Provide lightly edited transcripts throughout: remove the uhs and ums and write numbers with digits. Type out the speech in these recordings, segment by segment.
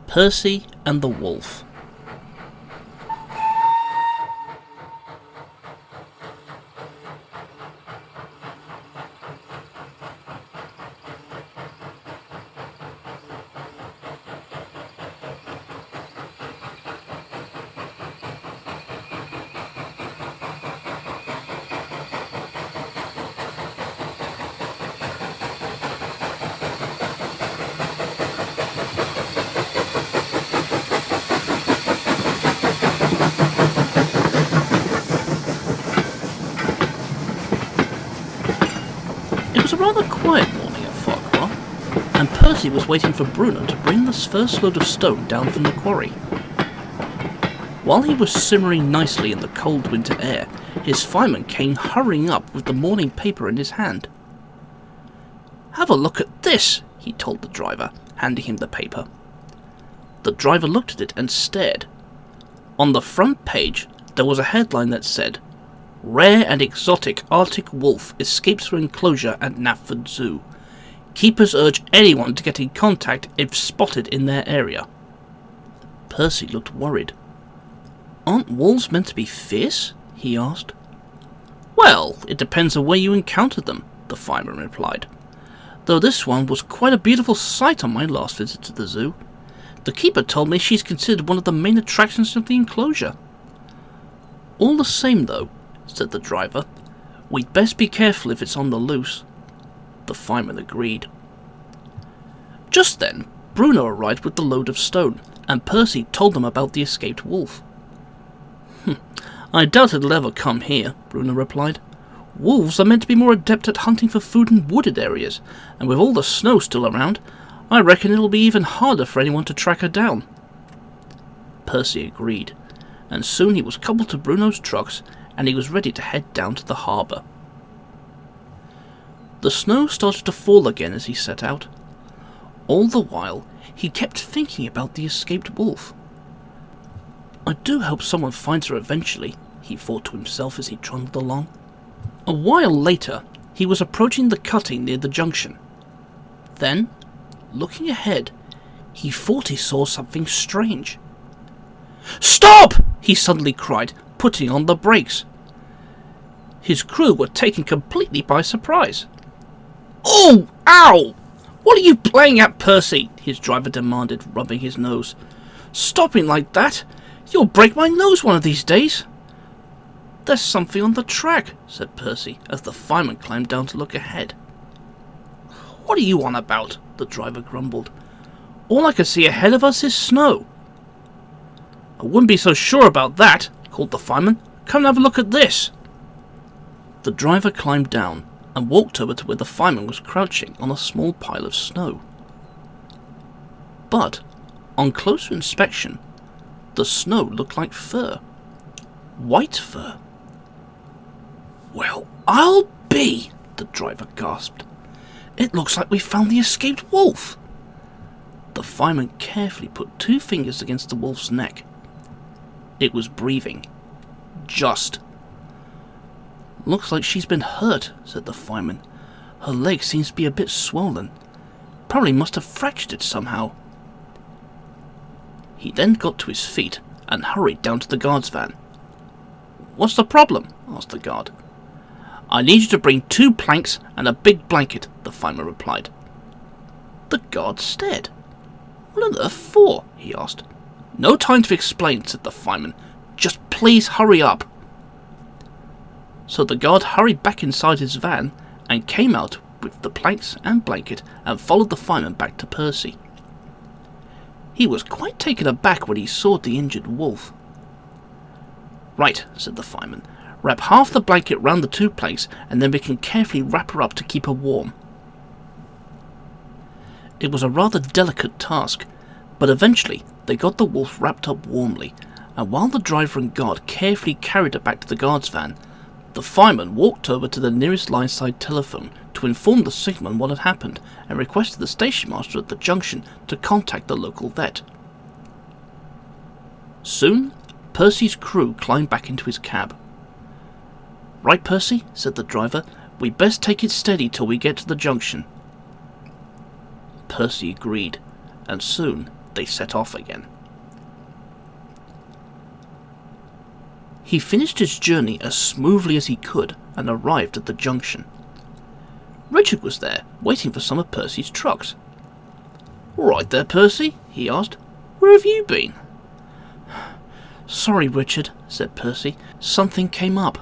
Percy and the Wolf. It was a rather quiet morning at Farquhar, and Percy was waiting for Bruno to bring the first load of stone down from the quarry. While he was simmering nicely in the cold winter air, his fireman came hurrying up with the morning paper in his hand. "Have a look at this," he told the driver, handing him the paper. The driver looked at it and stared. On the front page there was a headline that said, "Rare and exotic Arctic wolf escapes through enclosure at Knapford Zoo. Keepers urge anyone to get in contact if spotted in their area." Percy looked worried. "Aren't wolves meant to be fierce?" he asked. "Well, it depends on where you encountered them," the fireman replied. "Though this one was quite a beautiful sight on my last visit to the zoo. The keeper told me she's considered one of the main attractions of the enclosure." "All the same, though," said the driver, "we'd best be careful if it's on the loose." The fireman agreed. Just then, Bruno arrived with the load of stone, and Percy told them about the escaped wolf. "I doubt it'll ever come here," Bruno replied. "Wolves are meant to be more adept at hunting for food in wooded areas, and with all the snow still around, I reckon it'll be even harder for anyone to track her down." Percy agreed, and soon he was coupled to Bruno's trucks, and he was ready to head down to the harbour. The snow started to fall again as he set out. All the while, he kept thinking about the escaped wolf. "I do hope someone finds her eventually," he thought to himself as he trundled along. A while later, he was approaching the cutting near the junction. Then, looking ahead, he thought he saw something strange. "Stop!" he suddenly cried, putting on the brakes. His crew were taken completely by surprise. "Oh, ow! What are you playing at, Percy?" his driver demanded, rubbing his nose. "Stopping like that? You'll break my nose one of these days." "There's something on the track," said Percy, as the fireman climbed down to look ahead. "What are you on about?" the driver grumbled. "All I can see ahead of us is snow." "I wouldn't be so sure about that," called the fireman. "Come and have a look at this." The driver climbed down and walked over to where the fireman was crouching on a small pile of snow. But, on closer inspection, the snow looked like fur. White fur. "Well, I'll be," the driver gasped. "It looks like we found the escaped wolf." The fireman carefully put 2 fingers against the wolf's neck. It was breathing. Just. "Looks like she's been hurt," said the fireman. "Her leg seems to be a bit swollen. Probably must have fractured it somehow." He then got to his feet and hurried down to the guard's van. "What's the problem?" asked the guard. "I need you to bring 2 planks and a big blanket," the fireman replied. The guard stared. "What on earth for?" he asked. "No time to explain," said the fireman. "Just please hurry up." So the guard hurried back inside his van and came out with the planks and blanket and followed the fireman back to Percy. He was quite taken aback when he saw the injured wolf. "Right," said the fireman. "Wrap half the blanket round the 2 planks, and then we can carefully wrap her up to keep her warm." It was a rather delicate task, but eventually they got the wolf wrapped up warmly, and while the driver and guard carefully carried her back to the guard's van, the fireman walked over to the nearest line-side telephone to inform the signalman what had happened and requested the station master at the junction to contact the local vet. Soon, Percy's crew climbed back into his cab. "Right, Percy," said the driver. "We'd best take it steady till we get to the junction." Percy agreed, and soon they set off again. He finished his journey as smoothly as he could and arrived at the junction. Richard was there, waiting for some of Percy's trucks. "All right there, Percy," he asked. "Where have you been?" "Sorry, Richard," said Percy. "Something came up."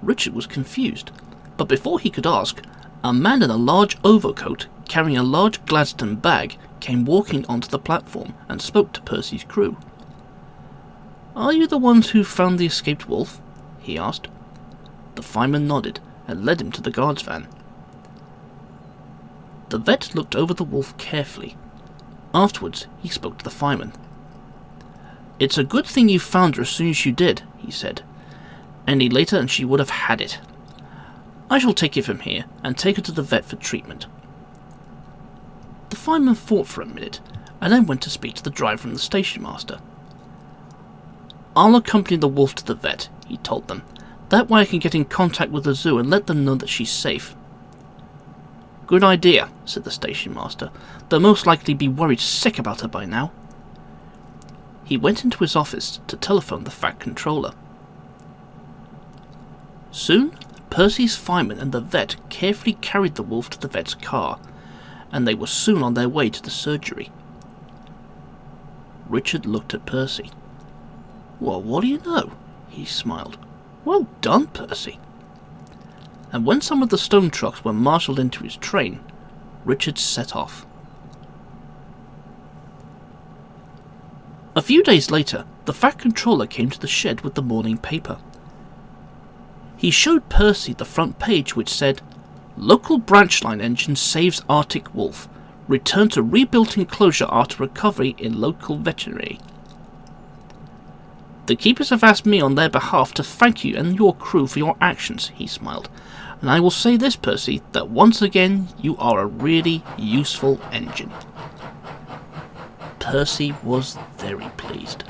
Richard was confused, but before he could ask, a man in a large overcoat, carrying a large Gladstone bag, came walking onto the platform and spoke to Percy's crew. "Are you the ones who found the escaped wolf?" he asked. The fireman nodded and led him to the guard's van. The vet looked over the wolf carefully. Afterwards, he spoke to the fireman. "It's a good thing you found her as soon as you did," he said. "Any later and she would have had it. I shall take you from here and take her to the vet for treatment." The fireman thought for a minute and then went to speak to the driver and the station master. "I'll accompany the wolf to the vet," he told them. "That way I can get in contact with the zoo and let them know that she's safe." "Good idea," said the station master. "They'll most likely be worried sick about her by now." He went into his office to telephone the Fat Controller. Soon, Percy's fireman and the vet carefully carried the wolf to the vet's car, and they were soon on their way to the surgery. Richard looked at Percy. "Well, what do you know?" he smiled. "Well done, Percy." And when some of the stone trucks were marshalled into his train, Richard set off. A few days later, the Fat Controller came to the shed with the morning paper. He showed Percy the front page, which said, "Local branch line engine saves Arctic wolf. Return to rebuilt enclosure after recovery in local veterinary. The keepers have asked me on their behalf to thank you and your crew for your actions," he smiled. "And I will say this, Percy, that once again you are a really useful engine." Percy was very pleased.